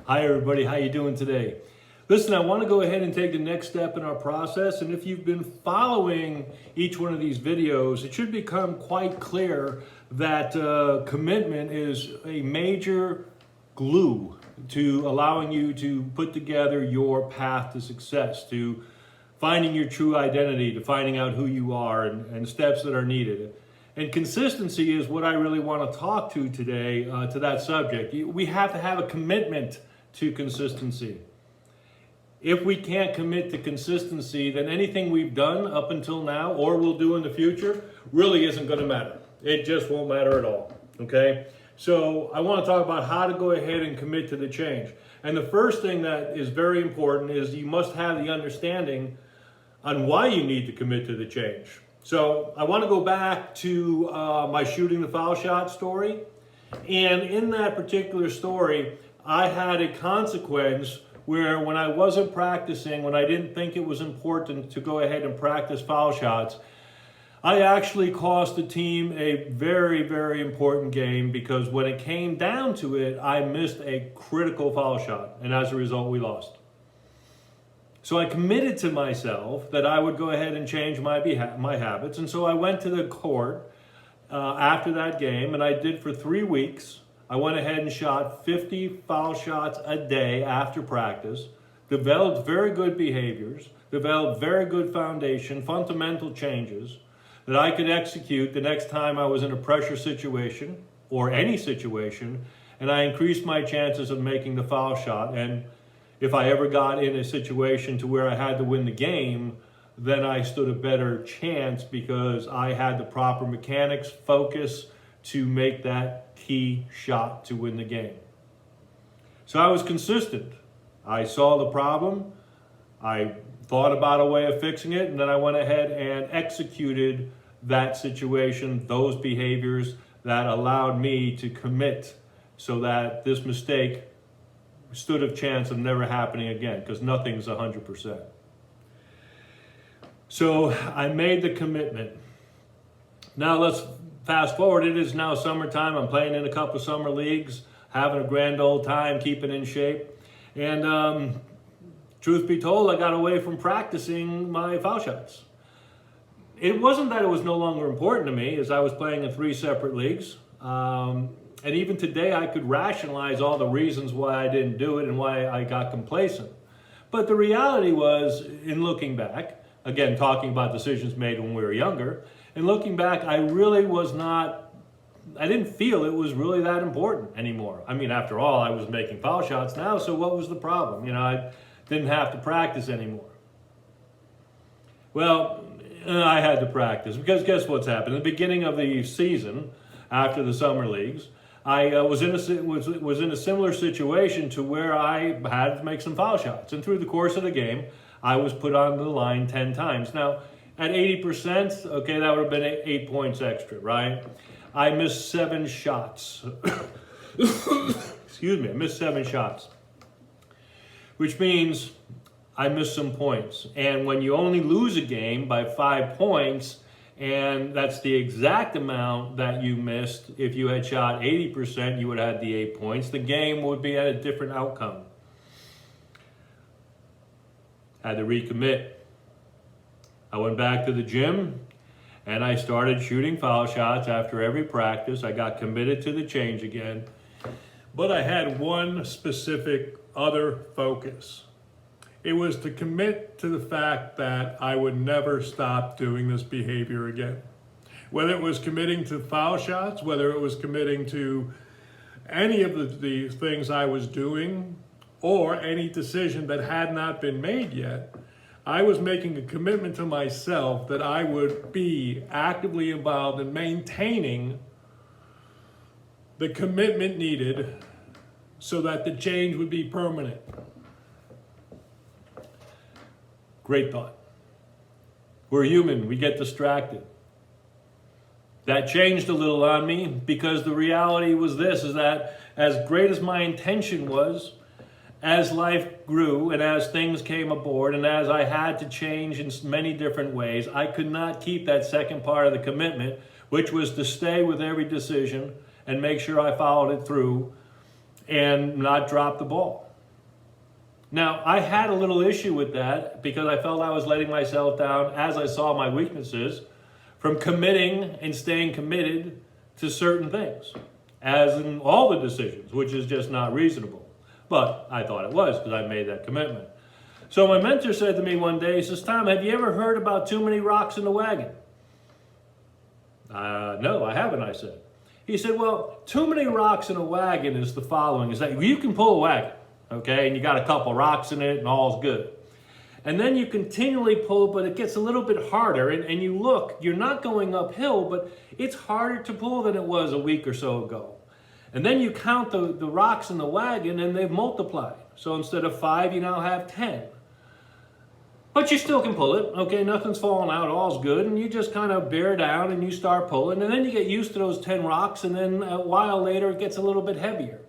Hi everybody, how you doing today? Listen, I want to go ahead and take the next step in our process, and if you've been following each one of these videos, it should become quite clear that commitment is a major glue to allowing you to put together your path to success, to finding your true identity, to finding out who you are and steps that are needed. And consistency is what I really want to talk to today, to that subject. We have to have a commitment to consistency. If we can't commit to consistency, then anything we've done up until now or will do in the future really isn't going to matter. It just won't matter at all, okay? So I want to talk about how to go ahead and commit to the change. And the first thing that is very important is you must have the understanding on why you need to commit to the change. So I want to go back to my shooting the foul shot story. And in that particular story, I had a consequence where when I wasn't practicing, when I didn't think it was important to go ahead and practice foul shots, I actually cost the team a very, very important game because when it came down to it, I missed a critical foul shot. And as a result, we lost. So I committed to myself that I would go ahead and change my habits. And so I went to the court after that game, and I did for 3 weeks. I went ahead and shot 50 foul shots a day after practice, developed very good behaviors, developed very good foundation, fundamental changes that I could execute the next time I was in a pressure situation or any situation, and I increased my chances of making the foul shot. And if I ever got in a situation to where I had to win the game, then I stood a better chance because I had the proper mechanics, focus to make that key shot to win the game. So I was consistent. I saw the problem. I thought about a way of fixing it, and then I went ahead and executed that situation, those behaviors that allowed me to commit so that this mistake stood a chance of never happening again, because nothing's 100%. So I made the commitment. Now let's fast forward. It is now summertime. I'm playing in a couple of summer leagues, having a grand old time, keeping in shape. And truth be told, I got away from practicing my foul shots. It wasn't that it was no longer important to me, as I was playing in 3 separate leagues. And even today, I could rationalize all the reasons why I didn't do it and why I got complacent. But the reality was, in looking back, again, talking about decisions made when we were younger, and looking back, I didn't feel it was really that important anymore. I mean, after all, I was making foul shots now, so what was the problem? I didn't have to practice anymore. Well, I had to practice because guess what's happened? At the beginning of the season, after the summer leagues, I was in a similar situation to where I had to make some foul shots. And through the course of the game, I was put on the line 10 times. Now, at 80%, okay, that would have been 8 points extra, right? I missed 7 shots. Excuse me, I missed 7 shots. Which means I missed some points. And when you only lose a game by 5 points, and that's the exact amount that you missed. If you had shot 80%, you would have had the 8 points. The game would be at a different outcome. Had to recommit. I went back to the gym and I started shooting foul shots after every practice. I got committed to the change again. But I had one specific other focus. It was to commit to the fact that I would never stop doing this behavior again. Whether it was committing to foul shots, whether it was committing to any of the things I was doing, or any decision that had not been made yet, I was making a commitment to myself that I would be actively involved in maintaining the commitment needed so that the change would be permanent. Great thought. We're human, we get distracted. That changed a little on me because the reality was this, is that as great as my intention was, as life grew and as things came aboard and as I had to change in many different ways, I could not keep that second part of the commitment, which was to stay with every decision and make sure I followed it through and not drop the ball. Now, I had a little issue with that because I felt I was letting myself down as I saw my weaknesses from committing and staying committed to certain things, as in all the decisions, which is just not reasonable. But I thought it was because I made that commitment. So my mentor said to me one day, he says, Tom, have you ever heard about too many rocks in the wagon? No, I haven't, I said. He said, well, too many rocks in a wagon is the following, is that you can pull a wagon, okay, and you got a couple rocks in it and all's good. And then you continually pull, but it gets a little bit harder, and you look, you're not going uphill, but it's harder to pull than it was a week or so ago. And then you count the rocks in the wagon, and they've multiplied. So instead of 5, you now have 10. But you still can pull it, okay, nothing's falling out, all's good, and you just kind of bear down and you start pulling, and then you get used to those 10 rocks, and then a while later it gets a little bit heavier.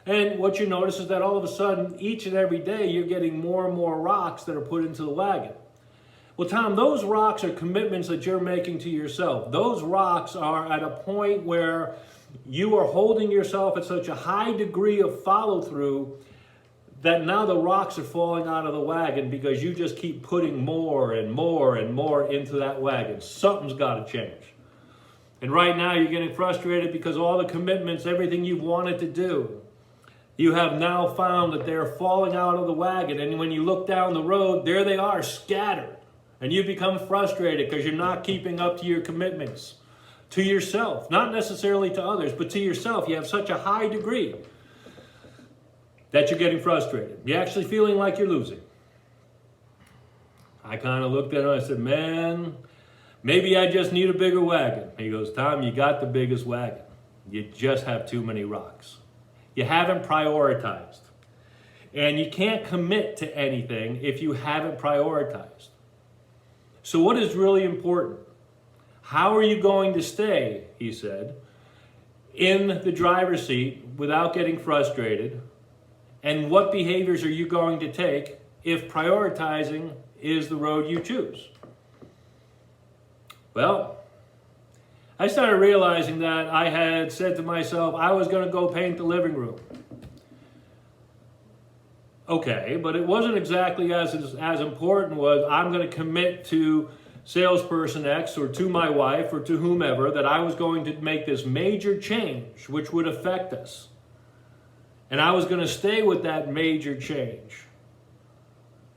And what you notice is that all of a sudden, each and every day, you're getting more and more rocks that are put into the wagon. Well, Tom, those rocks are commitments that you're making to yourself. Those rocks are at a point where you are holding yourself at such a high degree of follow-through that now the rocks are falling out of the wagon because you just keep putting more and more and more into that wagon. Something's got to change. And right now you're getting frustrated because all the commitments, everything you've wanted to do, you have now found that they're falling out of the wagon. And when you look down the road, there they are, scattered. And you become frustrated because you're not keeping up to your commitments. To yourself, not necessarily to others, but to yourself. You have such a high degree that you're getting frustrated. You're actually feeling like you're losing. I kind of looked at him and I said, man, maybe I just need a bigger wagon. He goes, Tom, you got the biggest wagon. You just have too many rocks. You haven't prioritized. And you can't commit to anything if you haven't prioritized. So what is really important? How are you going to stay, he said, in the driver's seat without getting frustrated? And what behaviors are you going to take if prioritizing is the road you choose? Well, I started realizing that I had said to myself, I was going to go paint the living room. Okay, but it wasn't exactly as important was I'm going to commit to salesperson X or to my wife or to whomever that I was going to make this major change which would affect us. And I was going to stay with that major change.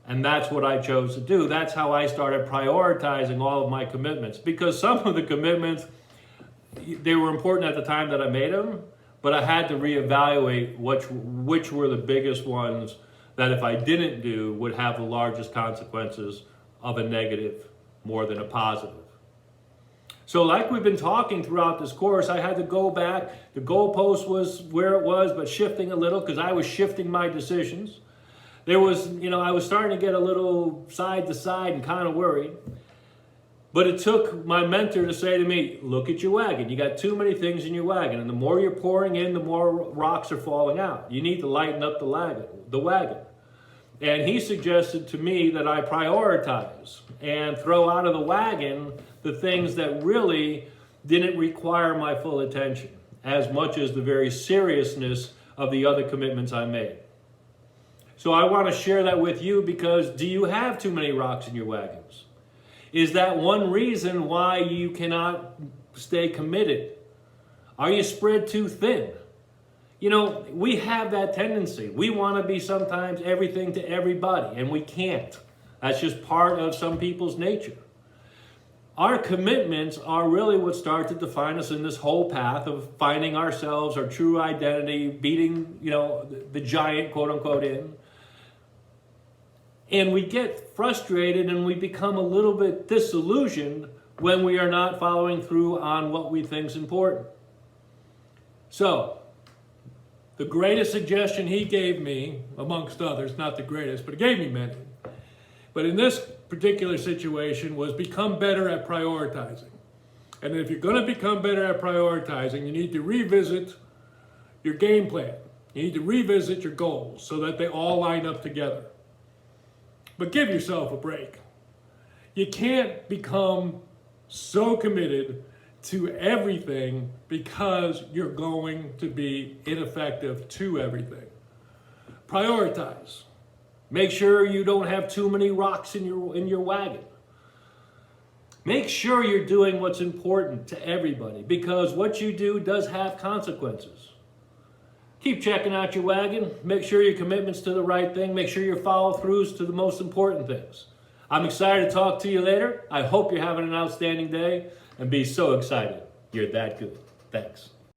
And that's what I chose to do. That's how I started prioritizing all of my commitments. Because some of the commitments, they were important at the time that I made them, but I had to reevaluate which were the biggest ones that if I didn't do would have the largest consequences of a negative more than a positive. So like we've been talking throughout this course, I had to go back. The goalpost was where it was, but shifting a little because I was shifting my decisions. There was, I was starting to get a little side to side and kind of worried. But it took my mentor to say to me, look at your wagon. You got too many things in your wagon. And the more you're pouring in, the more rocks are falling out. You need to lighten up the wagon. And he suggested to me that I prioritize and throw out of the wagon the things that really didn't require my full attention as much as the very seriousness of the other commitments I made. So I want to share that with you because do you have too many rocks in your wagons? Is that one reason why you cannot stay committed? Are you spread too thin? We have that tendency. We want to be sometimes everything to everybody, and we can't. That's just part of some people's nature. Our commitments are really what start to define us in this whole path of finding ourselves, our true identity, beating, the giant, quote unquote, in. And we get frustrated and we become a little bit disillusioned when we are not following through on what we think is important. So, the greatest suggestion he gave me, amongst others, not the greatest, but he gave me many, but in this particular situation was become better at prioritizing. And if you're going to become better at prioritizing, you need to revisit your game plan. You need to revisit your goals so that they all line up together. But give yourself a break. You can't become so committed to everything because you're going to be ineffective to everything. Prioritize. Make sure you don't have too many rocks in your wagon. Make sure you're doing what's important to everybody, because what you do does have consequences. Keep checking out your wagon. Make sure your commitment's to the right thing. Make sure your follow-throughs to the most important things. I'm excited to talk to you later. I hope you're having an outstanding day, and be so excited you're that good. Thanks.